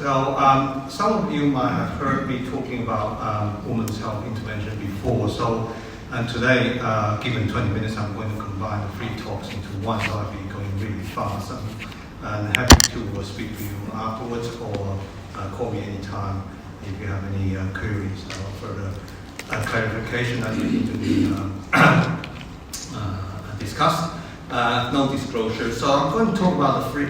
So some of you might have heard me talking about women's health intervention before. So today, given 20 minutes, I'm going to combine the 3 talks into one, so I'll be going really fast. And happy to speak to you afterwards or call me anytime if you have any queries or further clarification that you need to be discussed. No disclosure. So I'm going to talk about the 3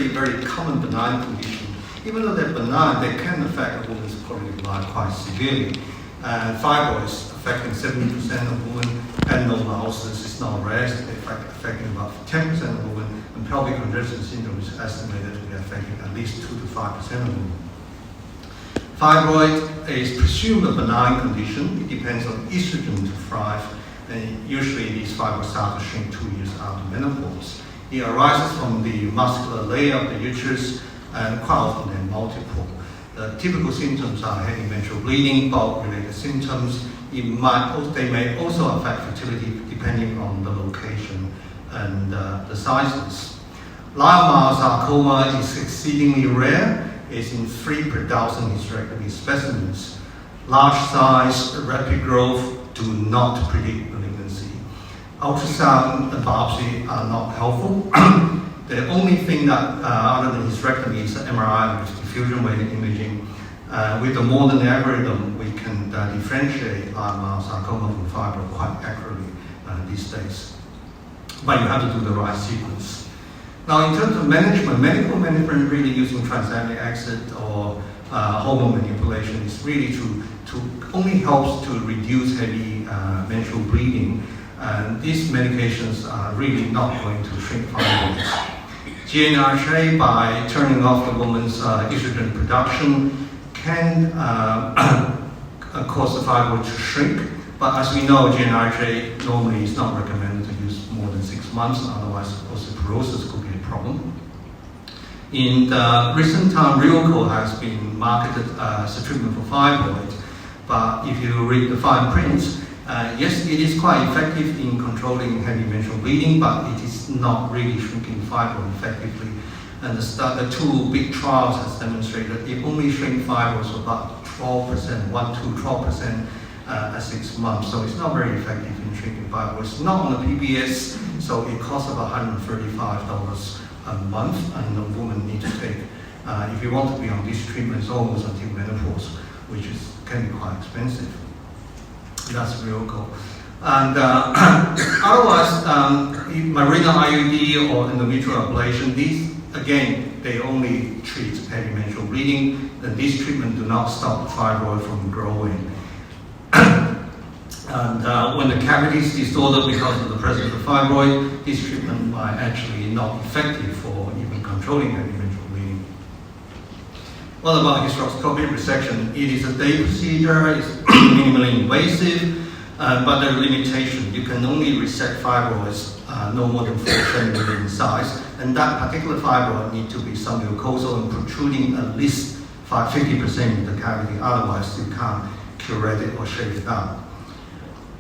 very common benign conditions. Even though they're benign, they can affect a woman's quality of life quite severely. Fibroids affecting 70% of women, adenomyosis is not rare, affecting about 10% of women, and pelvic congestion syndrome is estimated to be affecting at least 2 to 5% of women. Fibroid is presumed a benign condition. It depends on estrogen to thrive, and usually these fibroids start to shrink 2 years after menopause. It arises from the muscular layer of the uterus, and quite often they're multiple. The typical symptoms are heavy menstrual bleeding, bulk-related symptoms. They may also affect fertility depending on the location and the sizes. Leiomyosarcoma is exceedingly rare. It's in 3 per thousand hysterectomy specimens. Large size, rapid growth do not predict malignancy. Ultrasound and biopsy are not helpful. The only thing that, other than hysterectomy, is MRI, which is diffusion weighted imaging. With the modern algorithm, we can differentiate leiomyosarcoma from fibroid quite accurately these days. But you have to do the right sequence. Now, in terms of management, medical management really using tranexamic acid or hormone manipulation is really to only helps to reduce heavy menstrual bleeding. And these medications are really not going to shrink fibroids. GnRHA, by turning off the woman's estrogen production, can cause the fibroid to shrink. But as we know, GnRHA normally is not recommended to use more than 6 months, otherwise osteoporosis could be a problem. In the recent time, Ryoco has been marketed as a treatment for fibroid. But if you read the fine print, yes, it is quite effective in controlling heavy menstrual bleeding, but it is not really shrinking fibroid effectively. And the 2 big trials has demonstrated it only shrinks fibroids about 12%, 1 to 12% at 6 months. So it's not very effective in shrinking fibroids. It's not on the PBS, so it costs about $135 a month, and the woman needs to take, if you want to be on these treatments almost until menopause, which can be quite expensive. That's real cool. And otherwise, marina IUD or endometrial ablation, these, again, they only treat heavy menstrual bleeding, and these treatments do not stop the fibroid from growing. And when the cavity is disordered because of the presence of fibroid, this treatment might actually not effective for even controlling heavy menstrual bleeding. What about hysteroscopic resection? It is a day procedure, it's minimally invasive, but there are limitations. You can only resect fibroids no more than 4 centimeters in size, and that particular fibroid needs to be submucosal and protruding at least 50% of the cavity, otherwise you can't curate it or shave it out.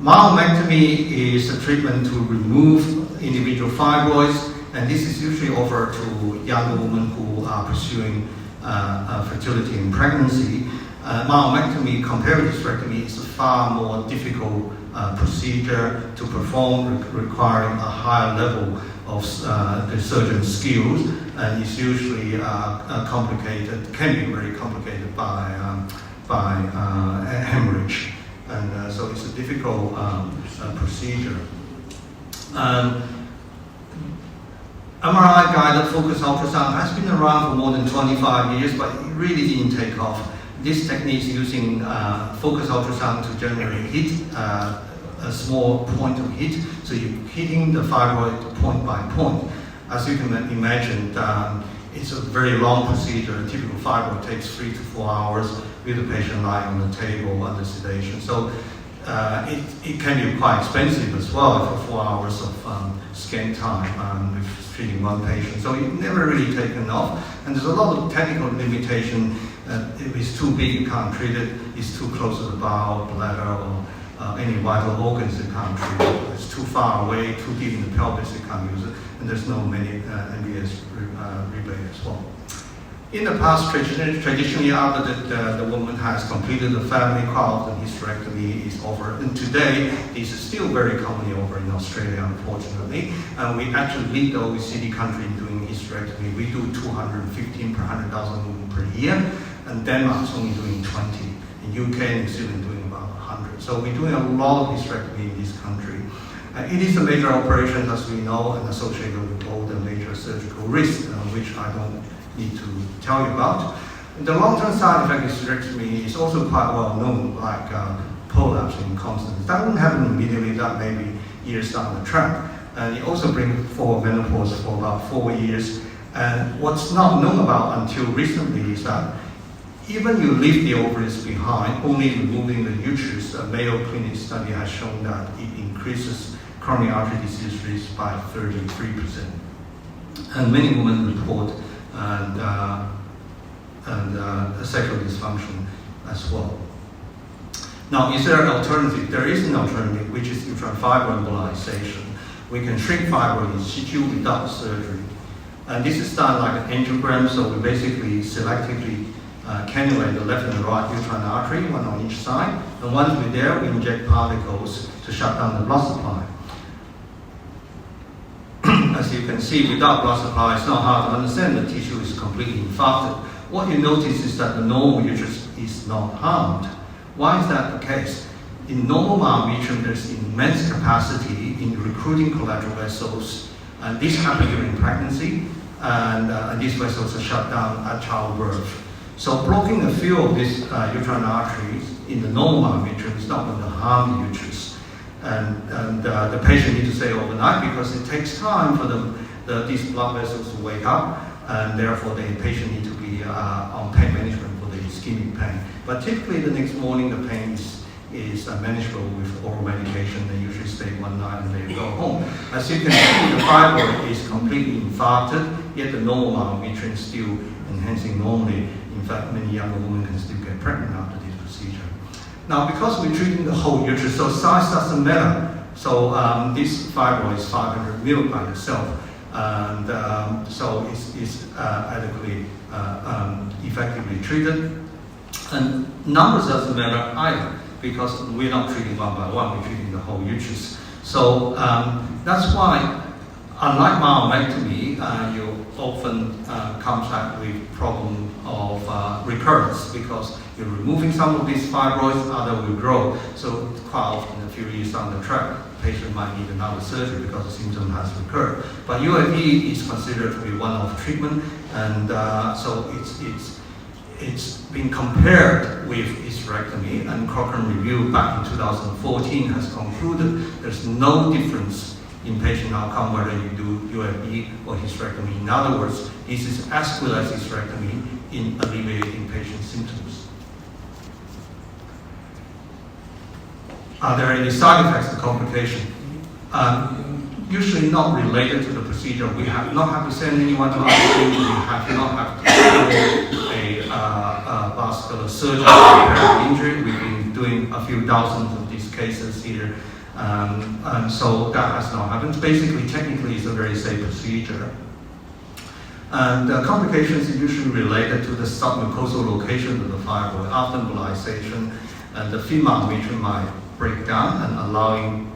Myomectomy is a treatment to remove individual fibroids, and this is usually offered to younger women who are pursuing fertility and pregnancy. Myomectomy compared to hysterectomy is a far more difficult procedure to perform, requiring a higher level of the surgeon's skills, and it's usually complicated, can be very complicated by hemorrhage, and so it's a difficult procedure. MRI-guided focused ultrasound has been around for more than 25 years, but it really didn't take off. This technique is using focused ultrasound to generate heat, a small point of heat, so you're hitting the fibroid point by point. As you can imagine, it's a very long procedure. A typical fibroid takes 3 to 4 hours with the patient lying on the table under sedation. So it can be quite expensive as well for 4 hours of scan time with treating one patient. So it's never really taken off. And there's a lot of technical limitation. If it's too big, you can't treat it. It's too close to the bowel, bladder, or any vital organs, you can't treat it. It's too far away, too deep in the pelvis, you can't use it. And there's no many MBS rebate as well. In the past, traditionally, after the woman has completed the family, quite often hysterectomy is offered. And today, this is still very commonly offered in Australia, unfortunately. And we actually lead the OECD country in doing hysterectomy. We do 215 per 100,000 women per year, and Denmark's only doing 20. In UK and New Zealand doing about 100. So we're doing a lot of hysterectomy in this country. It is a major operation, as we know, and associated with all the major surgical risks, which I don't need to tell you about. The long-term side effect of hysterectomy is also quite well known, like prolapse and incontinence. That won't happen immediately, that may be years down the track. And it also brings forward menopause for about 4 years. And what's not known about until recently is that even you leave the ovaries behind, only removing the uterus, a Mayo Clinic study has shown that it increases coronary artery disease risk by 33%. And many women report sexual dysfunction as well. Now, is there an alternative? There is an alternative, which is uterine fibroid embolization. We can shrink fibroid in situ without surgery. And this is done like an angiogram, so we basically selectively cannulate the left and the right uterine artery, one on each side. And once we're there, we inject particles to shut down the blood supply. As you can see, without blood supply, it's not hard to understand the tissue is completely infarcted. What you notice is that the normal uterus is not harmed. Why is that the case? In normal myometrium, there's immense capacity in recruiting collateral vessels, and this happens during pregnancy, and these vessels are shut down at childbirth. So blocking a few of these uterine arteries in the normal myometrium is not going to harm the uterus. And the patient needs to stay overnight because it takes time for these blood vessels to wake up, and therefore the patient needs to be on pain management for the ischemic pain. But typically the next morning the pain is manageable with oral medication. They usually stay one night and they go home. As you can see, the fibroid is completely infarcted, yet the normal myometrium is still enhancing normally. In fact, many younger women can still get pregnant after this procedure. Now, because we're treating the whole uterus, so size doesn't matter. So this fibroid is 500 ml by itself, and so it's adequately, effectively treated. And numbers doesn't matter either, because we're not treating one by one, we're treating the whole uterus. So that's why, unlike myomectomy, you often contact with problem of recurrence, because you're removing some of these fibroids, other will grow. So quite often, a few years down the track, the patient might need another surgery because the symptom has recurred. But UAE is considered to be one-off treatment, and so it's been compared with hysterectomy, and Cochrane review back in 2014 has concluded there's no difference in patient outcome whether you do UFE or hysterectomy. In other words, this is as good as hysterectomy in alleviating patient symptoms. Are there any side effects or complications? Usually not related to the procedure. We have not have to send anyone to ICU. We have not have to do a vascular surgery to repair the injury. We've been doing a few thousands of these cases here. And so that has not happened. Basically, technically, it's a very safe procedure. And complications are usually related to the submucosal location of the fibroid. After embolization, the female myometrium might break down and allowing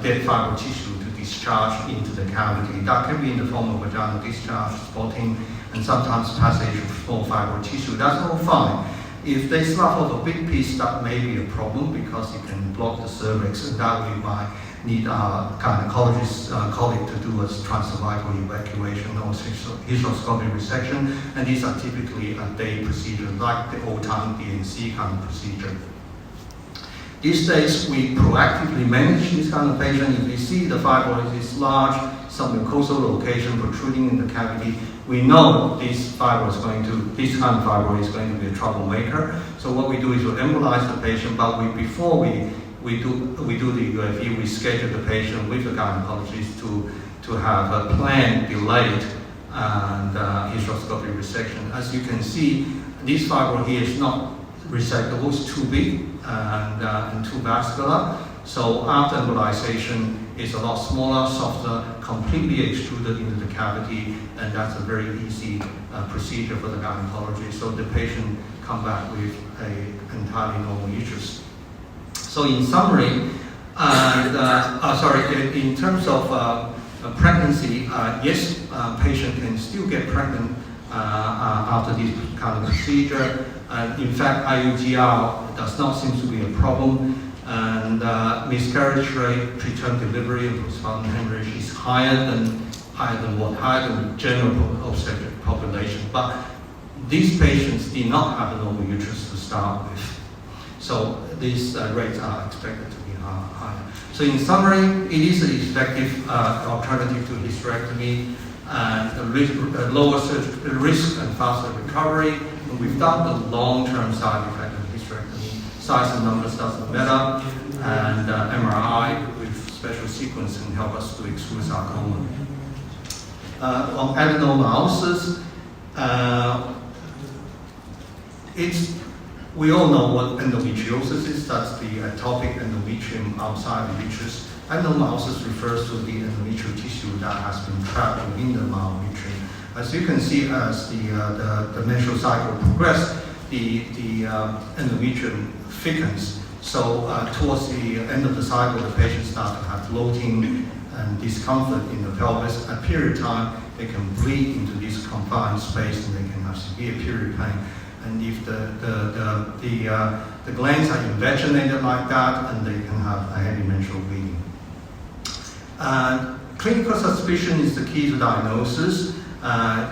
dead fibroid tissue to discharge into the cavity. That can be in the form of vaginal discharge, spotting, and sometimes passage of small fibroid tissue. That's all fine. If they slough off a big piece, that may be a problem because it can block the cervix, and that we might need our gynecologist colleague to do a transcervical evacuation or hysteroscopic resection, and these are typically a day procedure, like the old-time DNC kind of procedure. These days, we proactively manage this kind of patient. If we see the fibroid is large, some mucosal location protruding in the cavity, we know this kind of fibroid is going to be a troublemaker. So what we do is we embolize the patient, but before we do the UFE, we schedule the patient with the gynecologist to have a planned delayed and hysteroscopic resection. As you can see, this fibroid here is not resectable, it's too big and too vascular. So after embolization, it's a lot smaller, softer, completely extruded into the cavity, and that's a very easy procedure for the gynecology. So the patient come back with an entirely normal uterus. So in summary, in terms of pregnancy, yes, patient can still get pregnant after this kind of procedure. In fact, IUGR does not seem to be a problem, and miscarriage rate, preterm delivery, and postpartum hemorrhage is higher than the general obstetric population. But these patients did not have a normal uterus to start with, so these rates are expected to be higher. So in summary, it is an effective alternative to hysterectomy, and lower surgical risk and faster recovery, and without the long-term side effect of hysterectomy. Size and numbers doesn't matter, and MRI with special sequence can help us to exclude sarcoma. On adenomyosis, we all know what endometriosis is. That's the atopic endometrium outside the uterus. Adenomyosis refers to the endometrial tissue that has been trapped within the myometrium. As you can see, as the menstrual cycle progresses, the endometrium thickens. So towards the end of the cycle, the patient starts to have bloating and discomfort in the pelvis. At period time, they can bleed into this confined space, and they can have severe period pain. And if the glands are invaginated like that, and they can have a heavy menstrual bleeding. Clinical suspicion is the key to diagnosis.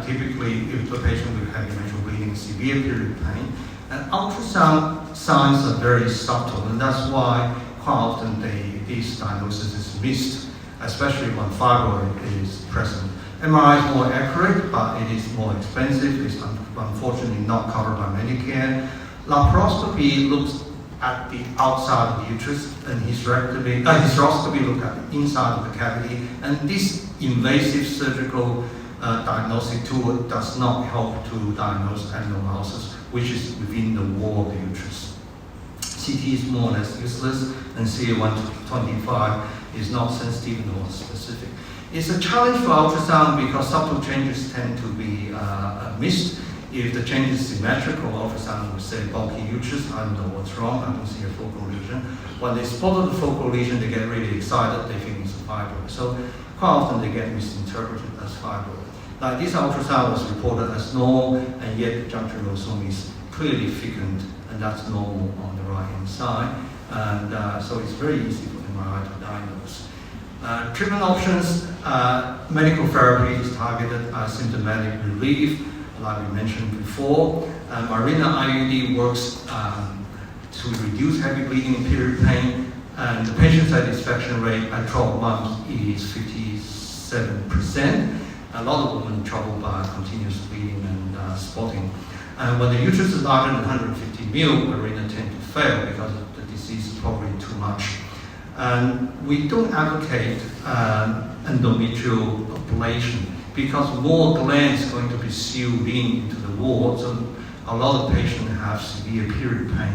Typically, if the patient with heavy menstrual bleeding, severe period pain, and ultrasound signs are very subtle, and that's why quite often this diagnosis is missed, especially when fibroid is present. MRI is more accurate, but it is more expensive. It's unfortunately not covered by Medicare. Laparoscopy looks at the outside of the uterus, and hysteroscopy looks at the inside of the cavity. And this invasive surgical diagnostic tool does not help to diagnose adenomyosis, which is within the wall of the uterus. CT is more or less useless, and CA125 is not sensitive nor specific. It's a challenge for ultrasound because subtle changes tend to be missed. If the change is symmetrical, ultrasound will say bulky uterus, I don't know what's wrong, I don't see a focal lesion. When they spot the focal lesion, they get really excited, they think it's a fibroid. So quite often they get misinterpreted as fibroid. Now this ultrasound was reported as normal, and yet the junctional rosome is clearly thickened, and that's normal on the right-hand side. And so it's very easy for MRI to diagnose. Treatment options, medical therapy is targeted at symptomatic relief, like we mentioned before. Mirena IUD works to reduce heavy bleeding and period pain, and the patient satisfaction rate at 12 months is 57%. A lot of women troubled by continuous bleeding and spotting. And when the uterus is larger than 150 ml, Mirena tend to fail because the disease is probably too much. And we don't advocate endometrial ablation because more glands are going to be sealed into the wall, so a lot of patients have severe period pain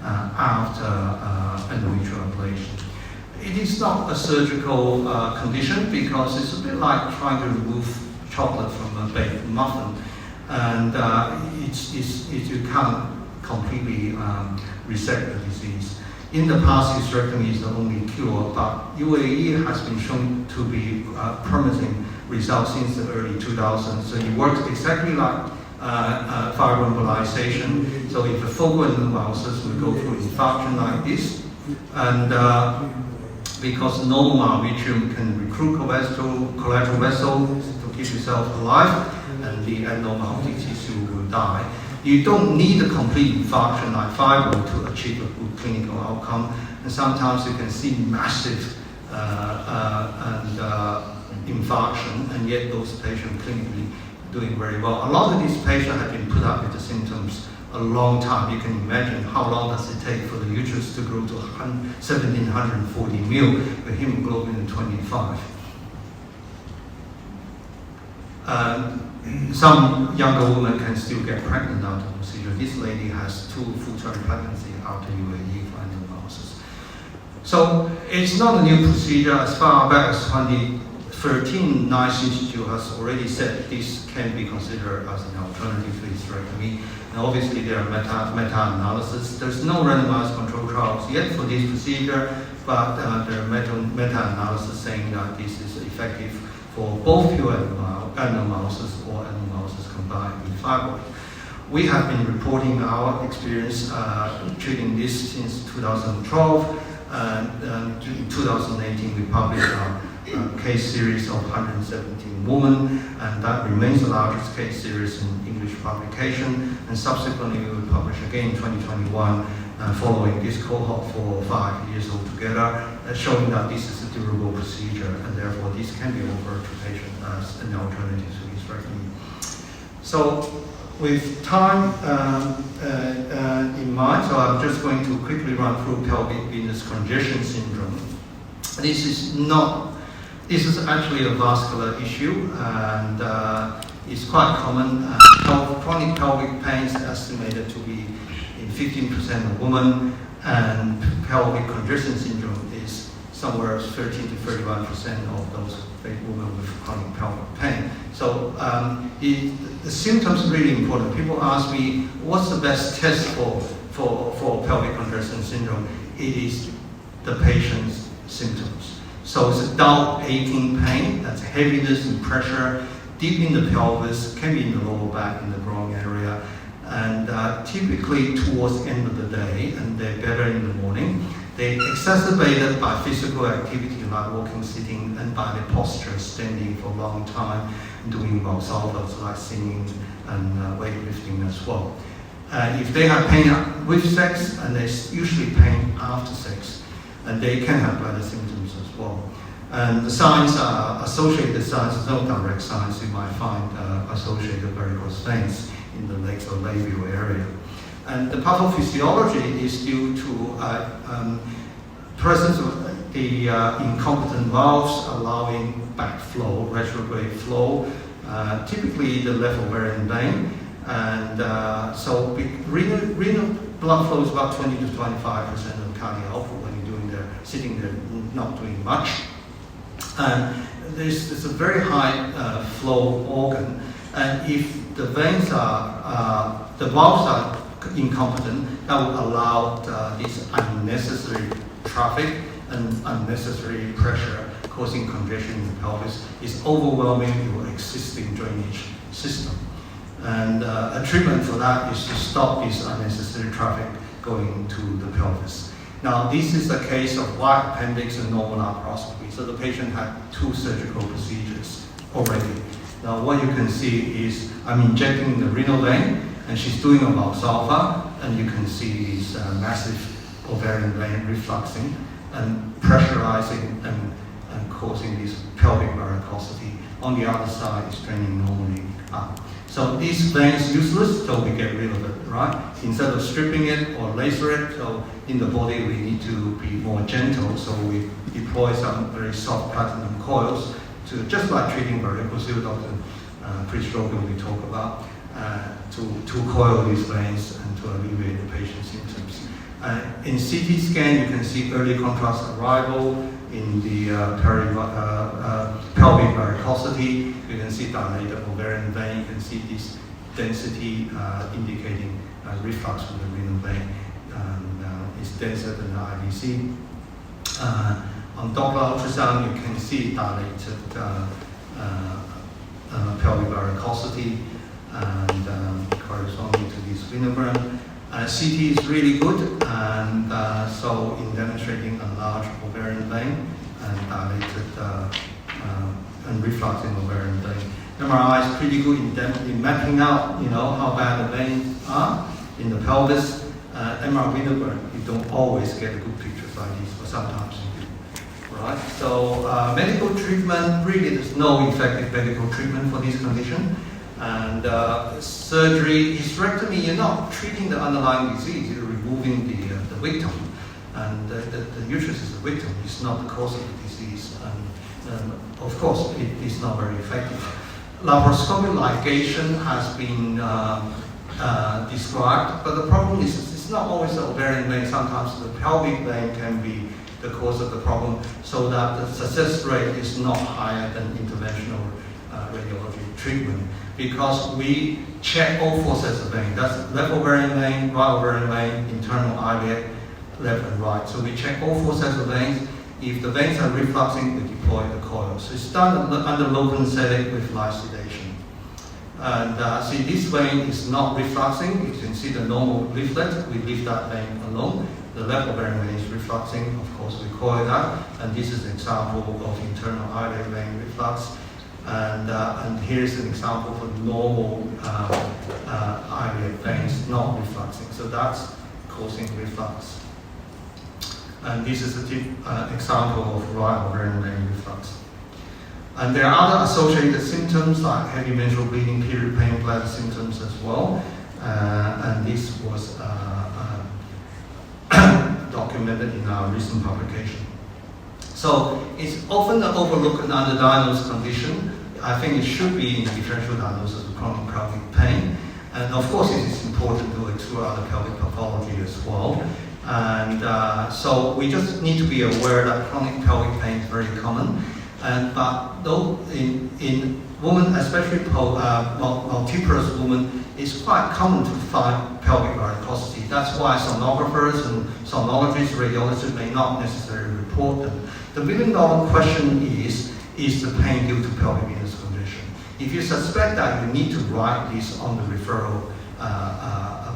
after endometrial ablation. It is not a surgical condition because it's a bit like trying to remove chocolate from a baked muffin, and you can't completely resect the disease. In the past, hysterectomy is the only cure, but UAE has been shown to be promising results since the early 2000s. So it works exactly like fibroid embolization. So if a focal adenomyosis will go through infarction like this, and because normal myometrium can recruit collateral vessels to keep itself alive, and the abnormal tissue will die. You don't need a complete infarction like fibroid to achieve a good clinical outcome, and sometimes you can see massive infarction, and yet those patients clinically doing very well. A lot of these patients have been put up with the symptoms a long time. You can imagine how long does it take for the uterus to grow to 1740 ml with hemoglobin 25. Some younger women can still get pregnant after the procedure. This lady has 2 full-term pregnancies after UAE for adenomyosis. So it's not a new procedure. As far back as 2013, 13 NICE Institute has already said this can be considered as an alternative to hysterectomy. And obviously there are meta-analysis. There's no randomized control trials yet for this procedure, but there are meta-analysis saying that this is effective for both pure adenomyosis or adenomyosis combined with fibroid. We have been reporting our experience treating this since 2012. And in 2018, we published a case series of 117 women, and that remains the largest case series in English publication. And subsequently, we will publish again in 2021, following this cohort for 5 years altogether, showing that this is a durable procedure, and therefore this can be offered to patients as an alternative to hysterectomy. So, with time in mind, so I'm just going to quickly run through pelvic venous congestion syndrome. This is actually a vascular issue, and it's quite common. Chronic pelvic pain is estimated to be in 15% of women, and pelvic congestion syndrome is somewhere 13 to 31% of those women with chronic pelvic pain. So the symptoms are really important. People ask me, what's the best test for pelvic congestion syndrome? It is the patient's symptoms. So it's a dull aching pain, that's heaviness and pressure deep in the pelvis, can be in the lower back, in the groin area, and typically towards the end of the day, and they're better in the morning. They're exacerbated by physical activity like walking, sitting, and by the posture, standing for a long time, doing Valsalvas like singing and weightlifting as well. If they have pain with sex, and there's usually pain after sex, and they can have bladder symptoms as well. And the signs are associated signs, no direct signs. You might find associated varicose veins in the legs or labial area. And the pathophysiology is due to presence of the incompetent valves allowing backflow, retrograde flow, typically the left ovarian vein. And so renal blood flow is about 20 to 25% of cardiac output when you're sitting there, not doing much. And there's a very high flow organ. And if the veins the valves are incompetent, that will allow this unnecessary traffic and unnecessary pressure causing congestion in the pelvis is overwhelming your existing drainage system. And a treatment for that is to stop this unnecessary traffic going to the pelvis. Now, this is a case of wide appendix and normal laparoscopy. So the patient had 2 surgical procedures already. Now, what you can see is I'm injecting the renal vein, and she's doing a Valsalva, and you can see this massive ovarian vein refluxing and pressurizing and causing this pelvic varicosity. On the other side, it's draining normally up. So this vein is useless, so we get rid of it, right? Instead of stripping it or laser it, so in the body we need to be more gentle, so we deploy some very soft platinum coils to, just like treating varicocele, Dr. Pre-Strogan we talk about, to coil these veins and to alleviate the patient's symptoms. In CT scan, you can see early contrast arrival in the pelvic varicosity. You can see dilated ovarian vein. You can see this density indicating reflux from the renal vein. It's denser than the IVC. On Doppler ultrasound, you can see dilated pelvic varicosity and corresponding to this venogram. CT is really good, and so in demonstrating a large ovarian vein and dilated and refluxing ovarian vein. MRI is pretty good in mapping out, how bad the veins are in the pelvis. MRI venogram, you don't always get good pictures like this, but sometimes you do. Right? So medical treatment, really there's no effective medical treatment for this condition. And surgery, hysterectomy, you're not treating the underlying disease, you're removing the victim. And the uterus is the victim, it's not the cause of the disease. And of course, it is not very effective. Laparoscopic ligation has been described, but the problem is it's not always the ovarian vein. Sometimes the pelvic vein can be the cause of the problem, so that the success rate is not higher than interventional radiology treatment, because we check all four sets of veins. That's left ovarian vein, right ovarian vein, internal iliac, left and right. So we check all four sets of veins. If the veins are refluxing, we deploy the coil. So it's done under local anesthetic with light sedation. And see, this vein is not refluxing. You can see the normal leaflet. We leave that vein alone. The left ovarian vein is refluxing. Of course, we coil that. And this is an example of internal iliac vein reflux. And here's an example for normal iliac veins not refluxing. So that's causing reflux. And this is an example of right ovarian vein reflux. And there are other associated symptoms like heavy menstrual bleeding, period pain, bladder symptoms as well. And this was documented in our recent publication. So it's often an overlooked and underdiagnosed condition. I think it should be in the differential diagnosis of chronic pelvic pain. And of course, it is important to explore other pelvic pathology as well. And so we just need to be aware that chronic pelvic pain is very common. But though in women, especially multiparous women, it's quite common to find pelvic varicosity. That's why sonographers and sonologists, radiologists may not necessarily report them. The million-dollar question is the pain due to pelvic venous congestion? If you suspect that, you need to write this on the referral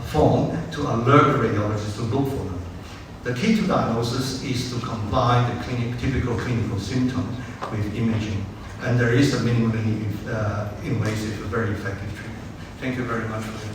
form to alert the radiologist to look for them. The key to diagnosis is to combine the typical clinical symptoms with imaging. And there is a minimally invasive, very effective treatment. Thank you very much for